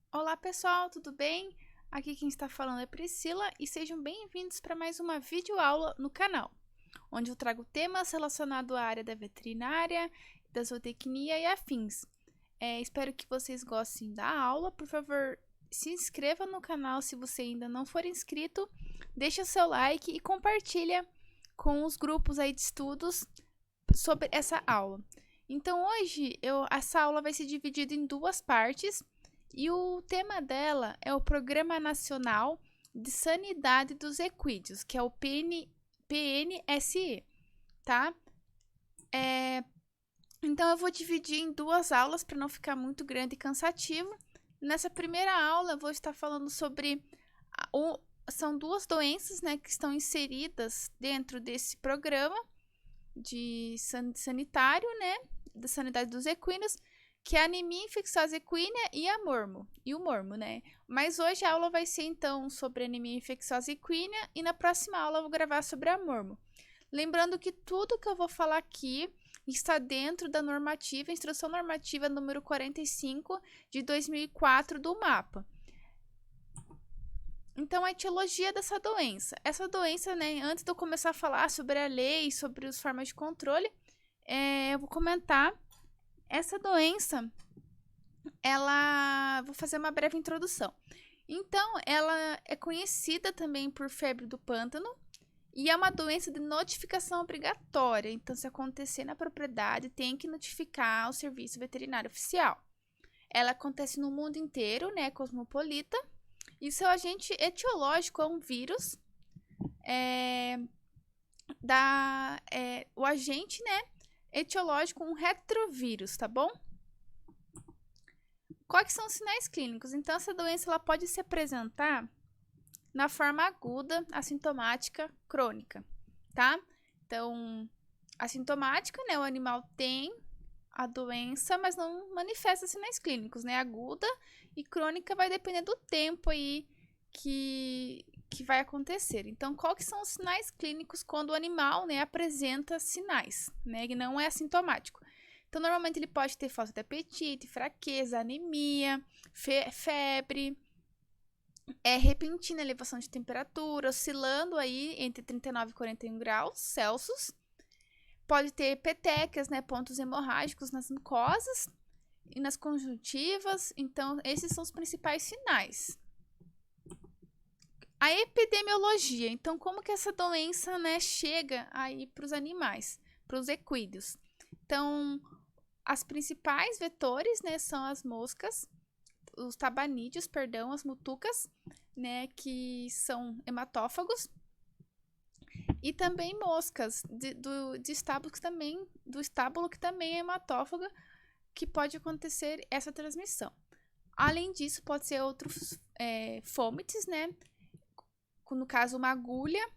Olá pessoal, tudo bem? Aqui quem está falando é Priscila e sejam bem-vindos para mais uma videoaula no canal, onde eu trago temas relacionados à área da veterinária, da zootecnia e afins. Espero que vocês gostem da aula. Por favor, se inscreva no canal se você ainda não for inscrito, deixa seu like e compartilha com os grupos aí de estudos sobre essa aula. Então hoje essa aula vai ser dividida em duas partes. E o tema dela é o Programa Nacional de Sanidade dos Equídeos, que é o PNSE, tá? Então eu vou dividir em duas aulas para não ficar muito grande e cansativo. Nessa primeira aula eu vou estar falando sobre são duas doenças, né, que estão inseridas dentro desse programa de sanitário, né, da sanidade dos equinos, que é a anemia infecciosa equina e o mormo, né? Mas hoje a aula vai ser então sobre anemia infecciosa equina e na próxima aula eu vou gravar sobre a mormo. Lembrando que tudo que eu vou falar aqui está dentro da normativa, instrução normativa número 45 de 2004 do MAPA. Então, a etiologia dessa doença. Essa doença, né, antes de eu começar a falar sobre a lei, sobre as formas de controle, eu vou comentar. Essa doença, vou fazer uma breve introdução. Então, ela é conhecida também por febre do pântano e é uma doença de notificação obrigatória. Então, se acontecer na propriedade, tem que notificar o serviço veterinário oficial. Ela acontece no mundo inteiro, né, cosmopolita, e seu agente etiológico é um vírus, o agente, né, etiológico, um retrovírus, tá bom? Quais são os sinais clínicos? Então, essa doença ela pode se apresentar na forma aguda, assintomática, crônica, tá? Então, assintomática, né, o animal tem a doença, mas não manifesta sinais clínicos, né? Aguda e crônica vai depender do tempo aí que vai acontecer. Então, quais são os sinais clínicos quando o animal, né, apresenta sinais, né, que não é assintomático? Então, normalmente ele pode ter falta de apetite, fraqueza, anemia, febre, repentina elevação de temperatura, oscilando aí entre 39 e 41 graus Celsius. Pode ter petecas, né, pontos hemorrágicos nas mucosas e nas conjuntivas. Então, esses são os principais sinais. A epidemiologia. Então, como que essa doença, né, chega aí para os animais, para os equídeos? Então, as principais vetores, né, são as moscas, os tabanídeos, perdão, as mutucas, né, que são hematófagos. E também moscas de estábulo que também é hematófaga, que pode acontecer essa transmissão. Além disso, pode ser outros fômites, né? No caso, uma agulha,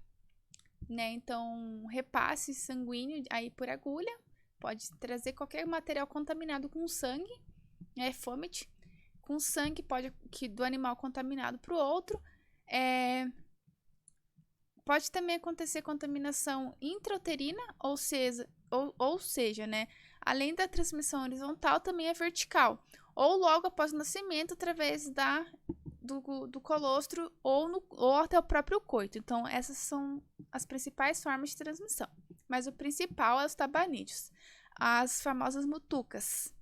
né? Então, repasse sanguíneo aí por agulha. Pode trazer qualquer material contaminado com sangue, fômite. Com sangue do animal contaminado para o outro. Pode também acontecer contaminação intrauterina, ou seja, né, além da transmissão horizontal, também é vertical, ou logo após o nascimento, através do colostro ou até o próprio coito. Então, essas são as principais formas de transmissão. Mas o principal é os tabanídeos, as famosas mutucas.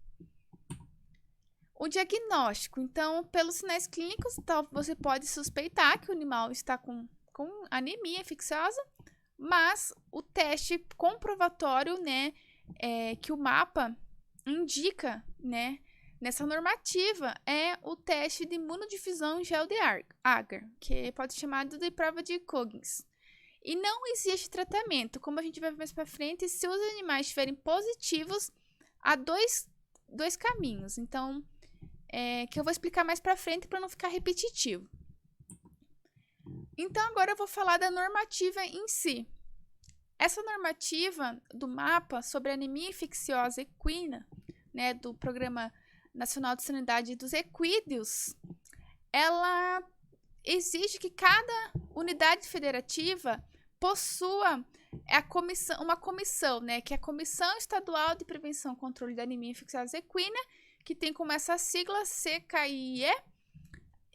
O diagnóstico. Então, pelos sinais clínicos, você pode suspeitar que o animal está com anemia infecciosa, mas o teste comprovatório, né, que o MAPA indica, né, nessa normativa é o teste de imunodifusão em gel de agar, que pode ser chamado de prova de Coggins. E não existe tratamento, como a gente vai ver mais para frente, se os animais estiverem positivos, há dois caminhos. Então, que eu vou explicar mais para frente para não ficar repetitivo. Então, agora eu vou falar da normativa em si. Essa normativa do MAPA sobre anemia infecciosa equina, né, do Programa Nacional de Sanidade dos Equídeos, ela exige que cada unidade federativa possua uma comissão, né, que é a Comissão Estadual de Prevenção e Controle da Anemia Infecciosa Equina, que tem como essa sigla CKIE,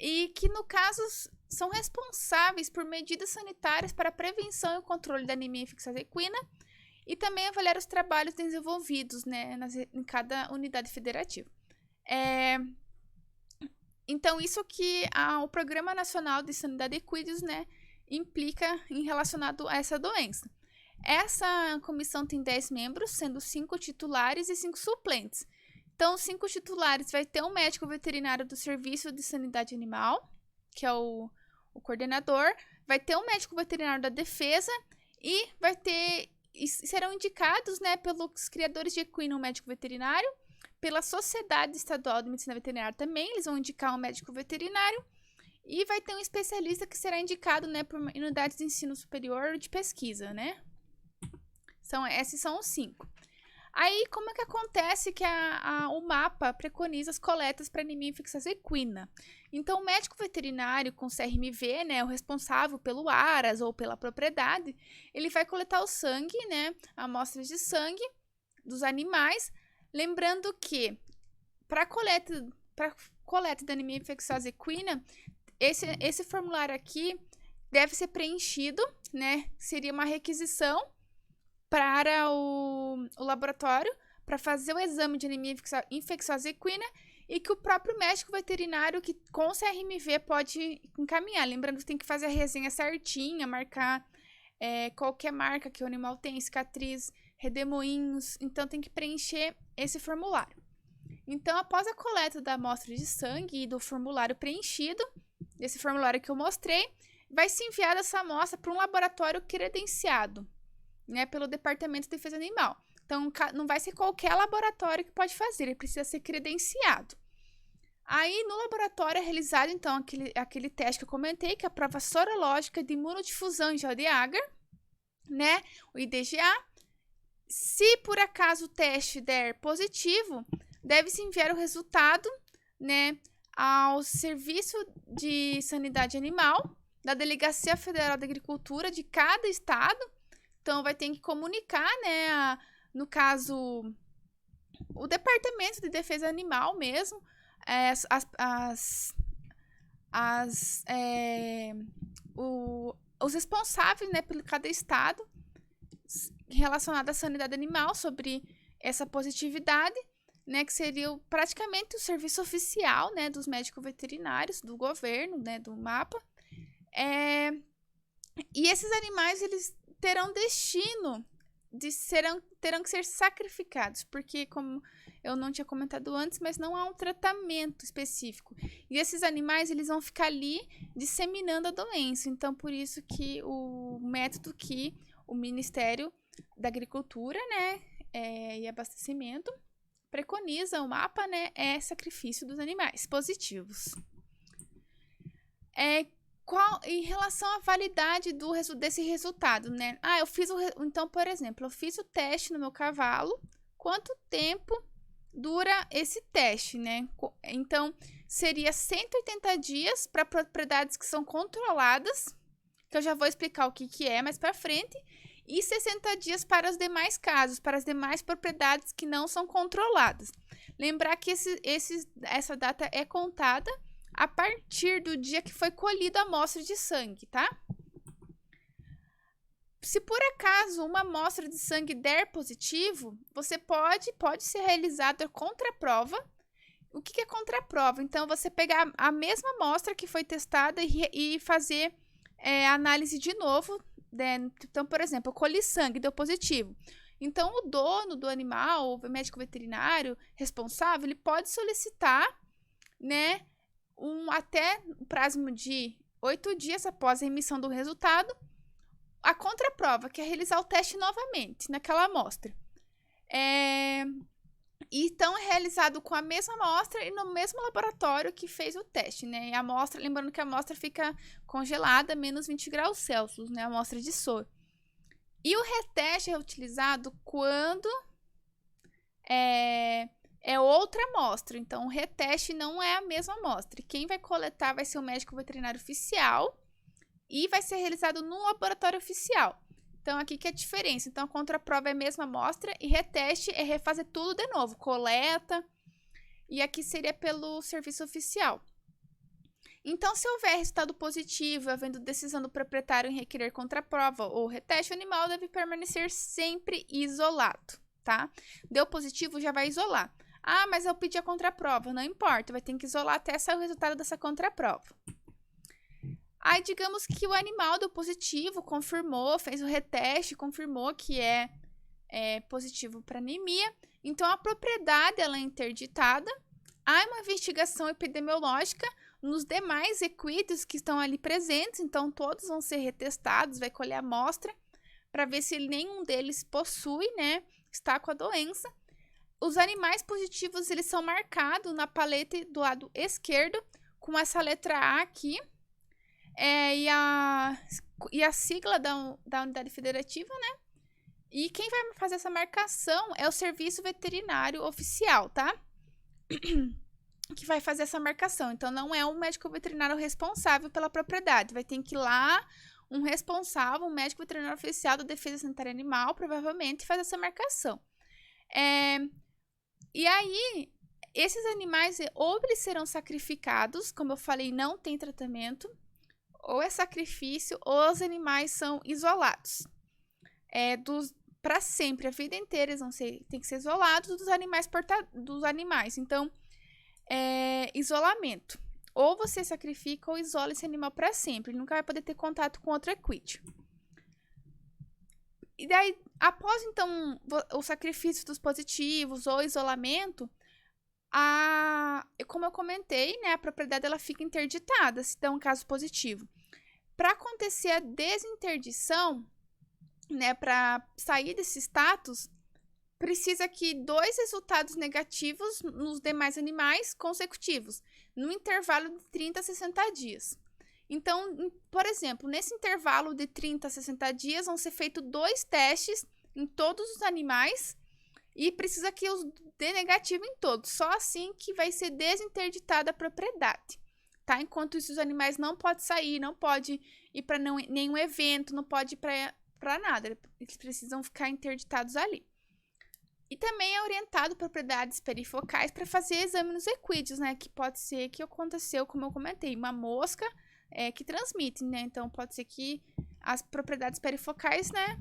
e que, no caso, são responsáveis por medidas sanitárias para a prevenção e o controle da anemia infecciosa equina e também avaliar os trabalhos desenvolvidos, né, em cada unidade federativa. Então, isso que o Programa Nacional de Sanidade Equídeos, né, implica em relacionado a essa doença. Essa comissão tem 10 membros, sendo 5 titulares e 5 suplentes. Então, 5 titulares vai ter um médico veterinário do Serviço de Sanidade Animal, que é o coordenador, vai ter um médico veterinário da Defesa e serão indicados, né, pelos criadores de equino um médico veterinário, pela Sociedade Estadual de Medicina Veterinária também, eles vão indicar um médico veterinário e vai ter um especialista que será indicado, né, por unidades de ensino superior de pesquisa, né? Esses são os 5. Aí, como é que acontece que o MAPA preconiza as coletas para anemia infecciosa equina? Então, o médico veterinário com CRMV, né, o responsável pelo ARAS ou pela propriedade, ele vai coletar o sangue, né, amostras de sangue dos animais, lembrando que para coleta da anemia infecciosa equina, esse formulário aqui deve ser preenchido, né, seria uma requisição para o laboratório para fazer o exame de anemia infecciosa equina e que o próprio médico veterinário que com o CRMV pode encaminhar. Lembrando que tem que fazer a resenha certinha, marcar qualquer marca que o animal tem, cicatriz, redemoinhos, então tem que preencher esse formulário. Então, após a coleta da amostra de sangue e do formulário preenchido, desse formulário que eu mostrei, vai se enviar essa amostra para um laboratório credenciado, né, pelo Departamento de Defesa Animal. Então, não vai ser qualquer laboratório que pode fazer, ele precisa ser credenciado. Aí, no laboratório é realizado, então, aquele teste que eu comentei, que é a prova sorológica de imunodifusão em gel de agar, né, o IDGA. Se, por acaso, o teste der positivo, deve-se enviar o resultado, né, ao Serviço de Sanidade Animal da Delegacia Federal da Agricultura de cada estado. Então, vai ter que comunicar, né, no caso, o Departamento de Defesa Animal mesmo, os responsáveis, né, por cada estado relacionado à sanidade animal sobre essa positividade, né, que seria praticamente o serviço oficial, né, dos médicos veterinários, do governo, né, do MAPA. E esses animais, eles terão destino terão que ser sacrificados, porque, como eu não tinha comentado antes, mas não há um tratamento específico. E esses animais, eles vão ficar ali disseminando a doença. Então, por isso que o método que o Ministério da Agricultura, né, e Abastecimento preconiza, o MAPA, né, é sacrifício dos animais positivos. Em relação à validade desse resultado, né? Então, por exemplo, eu fiz o teste no meu cavalo. Quanto tempo dura esse teste, né? Então, seria 180 dias para propriedades que são controladas, que eu já vou explicar o que é mais para frente, e 60 dias para os demais casos, para as demais propriedades que não são controladas. Lembrar que essa data é contada a partir do dia que foi colhida a amostra de sangue, tá? Se por acaso uma amostra de sangue der positivo, você pode ser realizada contraprova. O que é contraprova? Então, você pegar a mesma amostra que foi testada e fazer análise de novo, né? Então, por exemplo, eu colhi sangue, deu positivo. Então, o dono do animal, o médico veterinário responsável, ele pode solicitar, né, até o prazo de 8 dias após a emissão do resultado, a contraprova, que é realizar o teste novamente naquela amostra. Então, é realizado com a mesma amostra e no mesmo laboratório que fez o teste, né? E a amostra, lembrando que a amostra fica congelada a menos 20 graus Celsius, né? A amostra de soro. E o reteste é utilizado quando é outra amostra. Então, o reteste não é a mesma amostra. E quem vai coletar vai ser o médico veterinário oficial e vai ser realizado no laboratório oficial. Então, aqui que é a diferença. Então, a contraprova é a mesma amostra e reteste é refazer tudo de novo, coleta. E aqui seria pelo serviço oficial. Então, se houver resultado positivo, havendo decisão do proprietário em requerer contraprova ou reteste, o animal deve permanecer sempre isolado, tá? Deu positivo, já vai isolar. Ah, mas eu pedi a contraprova. Não importa, vai ter que isolar até sair o resultado dessa contraprova. Aí, digamos que o animal deu positivo, confirmou, fez o reteste, confirmou que é positivo para anemia. Então, a propriedade ela é interditada. Há uma investigação epidemiológica nos demais equídeos que estão ali presentes. Então, todos vão ser retestados, vai colher a amostra para ver se nenhum deles possui, né, está com a doença. Os animais positivos, eles são marcados na paleta do lado esquerdo, com essa letra A aqui, e a sigla da unidade federativa, né? E quem vai fazer essa marcação é o Serviço Veterinário Oficial, tá? Que vai fazer essa marcação. Então, não é o médico veterinário responsável pela propriedade. Vai ter que ir lá um responsável, um médico veterinário oficial da Defesa Sanitária Animal, provavelmente, faz essa marcação. E aí, esses animais, ou eles serão sacrificados, como eu falei, não tem tratamento, ou é sacrifício, ou os animais são isolados. Para sempre, a vida inteira, eles tem que ser isolados dos animais. Então, isolamento. Ou você sacrifica ou isola esse animal para sempre. Ele nunca vai poder ter contato com outro equídeo. E daí, após, então, o sacrifício dos positivos ou isolamento, como eu comentei, né, a propriedade ela fica interditada, se der um caso positivo. Para acontecer a desinterdição, né, para sair desse status, precisa que 2 resultados negativos nos demais animais consecutivos, no intervalo de 30 a 60 dias. Então, por exemplo, nesse intervalo de 30 a 60 dias, vão ser feitos 2 testes em todos os animais e precisa que os dê negativo em todos. Só assim que vai ser desinterditada a propriedade, tá? Enquanto isso, os animais não podem sair, não podem ir para nenhum evento, não podem ir para nada. Eles precisam ficar interditados ali. E também é orientado propriedades perifocais para fazer exame nos equídeos, né? Que pode ser que aconteceu, como eu comentei, uma mosca que transmite, né? Então, pode ser que as propriedades perifocais, né,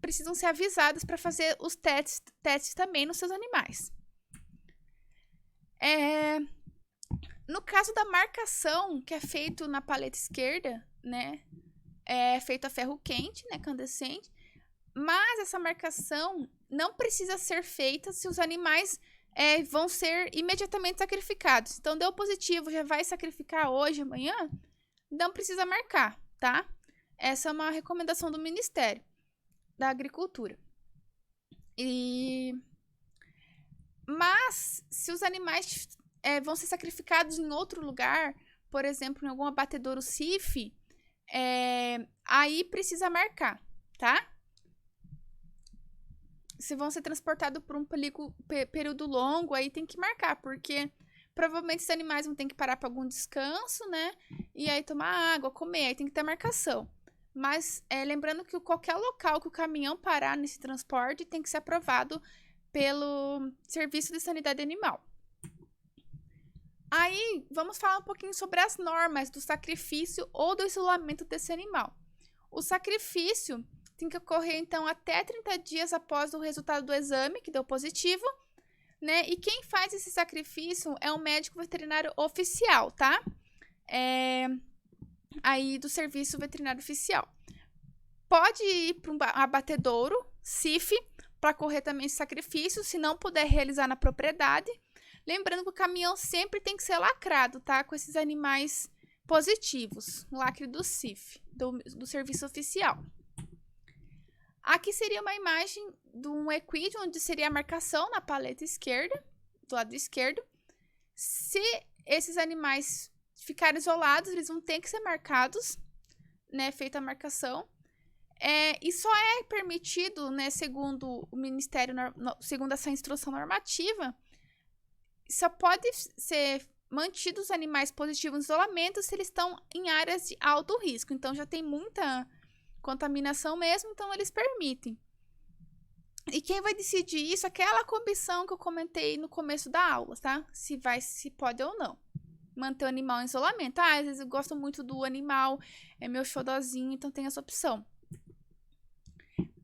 precisam ser avisadas para fazer os testes também nos seus animais. No caso da marcação, que é feito na paleta esquerda, né, é feito a ferro quente, né, incandescente, mas essa marcação não precisa ser feita se os animais vão ser imediatamente sacrificados. Então, deu positivo, já vai sacrificar hoje, amanhã, não precisa marcar, tá? Essa é uma recomendação do Ministério da Agricultura. Mas, se os animais vão ser sacrificados em outro lugar, por exemplo, em algum abatedouro CIF, aí precisa marcar, tá? Se vão ser transportados por um período longo, aí tem que marcar, porque provavelmente esses animais vão ter que parar para algum descanso, né? E aí tomar água, comer, aí tem que ter marcação. Mas lembrando que qualquer local que o caminhão parar nesse transporte tem que ser aprovado pelo Serviço de Sanidade Animal. Aí, vamos falar um pouquinho sobre as normas do sacrifício ou do isolamento desse animal. O sacrifício tem que ocorrer, então, até 30 dias após o resultado do exame, que deu positivo, né? E quem faz esse sacrifício é um médico veterinário oficial, tá? Aí do Serviço Veterinário Oficial. Pode ir para um abatedouro, CIF, para correr também esse sacrifício, se não puder realizar na propriedade. Lembrando que o caminhão sempre tem que ser lacrado, tá? Com esses animais positivos. Lacre do CIF, do Serviço Oficial. Aqui seria uma imagem de um equídeo, onde seria a marcação na paleta esquerda, do lado esquerdo. Se esses animais ficarem isolados, eles vão ter que ser marcados, né, feita a marcação. E só é permitido, né, segundo o Ministério, segundo essa instrução normativa, só pode ser mantidos os animais positivos em isolamento se eles estão em áreas de alto risco. Então, já tem muita contaminação mesmo, então eles permitem. E quem vai decidir isso é aquela comissão que eu comentei no começo da aula, tá? Se pode ou não. manter o animal em isolamento. Ah, às vezes eu gosto muito do animal, é meu xodozinho, então tem essa opção.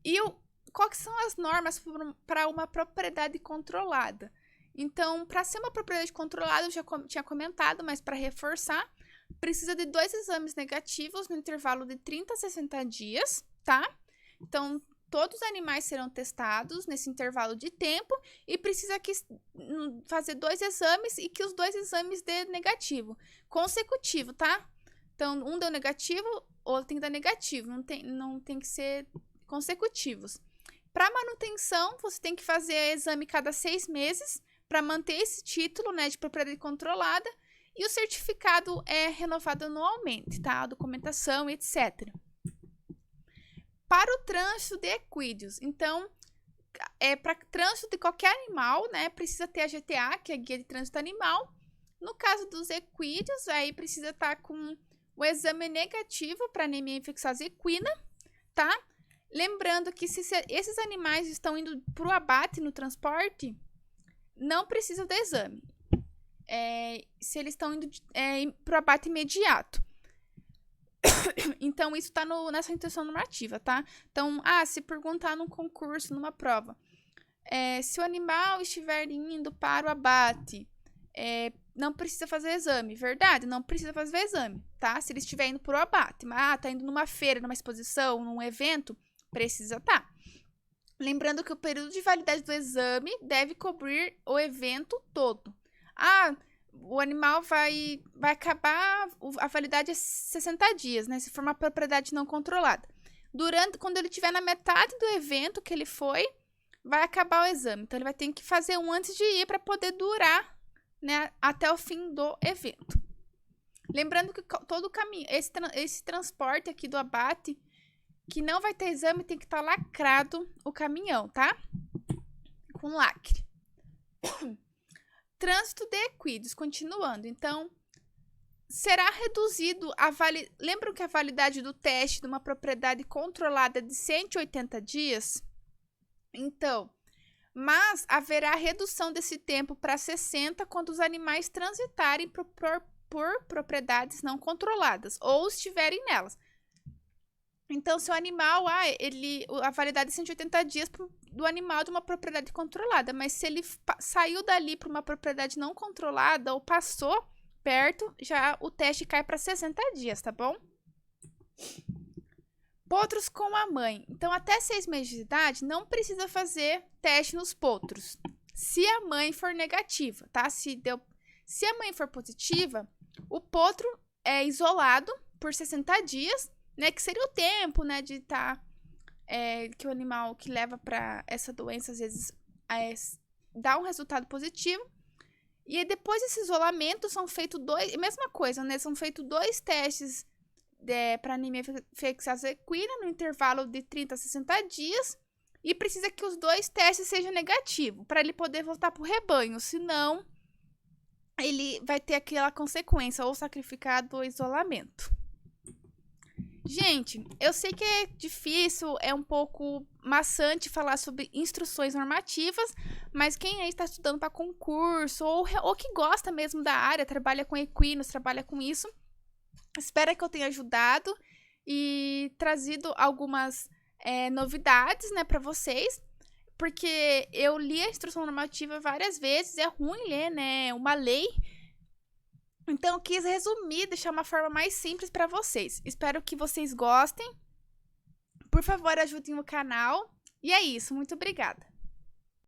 E quais são as normas para uma propriedade controlada? Então, para ser uma propriedade controlada, eu já tinha comentado, mas para reforçar, precisa de 2 exames negativos no intervalo de 30 a 60 dias, tá? Então, todos os animais serão testados nesse intervalo de tempo e precisa fazer 2 exames e que os 2 exames dê negativo. Consecutivo, tá? Então, um deu negativo, outro tem que dar negativo. Não tem que ser consecutivos. Para manutenção, você tem que fazer exame cada 6 meses para manter esse título, né, de propriedade controlada. E o certificado é renovado anualmente, tá? A documentação, etc. Para o trânsito de equídeos, então, para trânsito de qualquer animal, né, precisa ter a GTA, que é a Guia de Trânsito Animal. No caso dos equídeos, aí precisa estar com o exame negativo para anemia infecciosa equina, tá? Lembrando que se esses animais estão indo para o abate no transporte, não precisa do exame. Se eles estão indo para o abate imediato. Então, isso está nessa intenção normativa, tá? Então, se perguntar num concurso, numa prova, se o animal estiver indo para o abate, não precisa fazer exame. Verdade? Não precisa fazer exame, tá? Se ele estiver indo para o abate, mas tá indo numa feira, numa exposição, num evento, precisa tá. Lembrando que o período de validade do exame deve cobrir o evento todo. O animal vai acabar, a validade é 60 dias, né? Se for uma propriedade não controlada. Quando ele estiver na metade do evento que ele foi, vai acabar o exame. Então, ele vai ter que fazer um antes de ir para poder durar, né, até o fim do evento. Lembrando que todo o caminho, esse transporte aqui do abate, que não vai ter exame, tem que estar lacrado o caminhão, tá? Com lacre. Trânsito de equídeos, continuando. Então, será reduzido Lembram que a validade do teste de uma propriedade controlada é de 180 dias? Então, mas haverá redução desse tempo para 60 quando os animais transitarem por propriedades não controladas ou estiverem nelas. Então, se o animal, a validade é 180 dias do animal de uma propriedade controlada, mas se ele saiu dali para uma propriedade não controlada ou passou perto, já o teste cai para 60 dias, tá bom? Potros com a mãe. Então, até 6 meses de idade, não precisa fazer teste nos potros, se a mãe for negativa, tá? Se a mãe for positiva, o potro é isolado por 60 dias, né, que seria o tempo, né, de estar que o animal que leva para essa doença às vezes dá um resultado positivo. E aí, depois desse isolamento são feitos mesma coisa, né, são feitos 2 testes para anemia infecciosa equina no intervalo de 30 a 60 dias e precisa que os 2 testes sejam negativos para ele poder voltar para o rebanho, senão ele vai ter aquela consequência ou sacrificado ou isolamento. Gente, eu sei que é difícil, é um pouco maçante falar sobre instruções normativas, mas quem aí está estudando para concurso ou que gosta mesmo da área, trabalha com equinos, trabalha com isso, espero que eu tenha ajudado e trazido algumas novidades, né, para vocês, porque eu li a instrução normativa várias vezes, é ruim ler, né, é uma lei. Então, eu quis resumir, deixar uma forma mais simples para vocês. Espero que vocês gostem. Por favor, ajudem o canal. E é isso. Muito obrigada.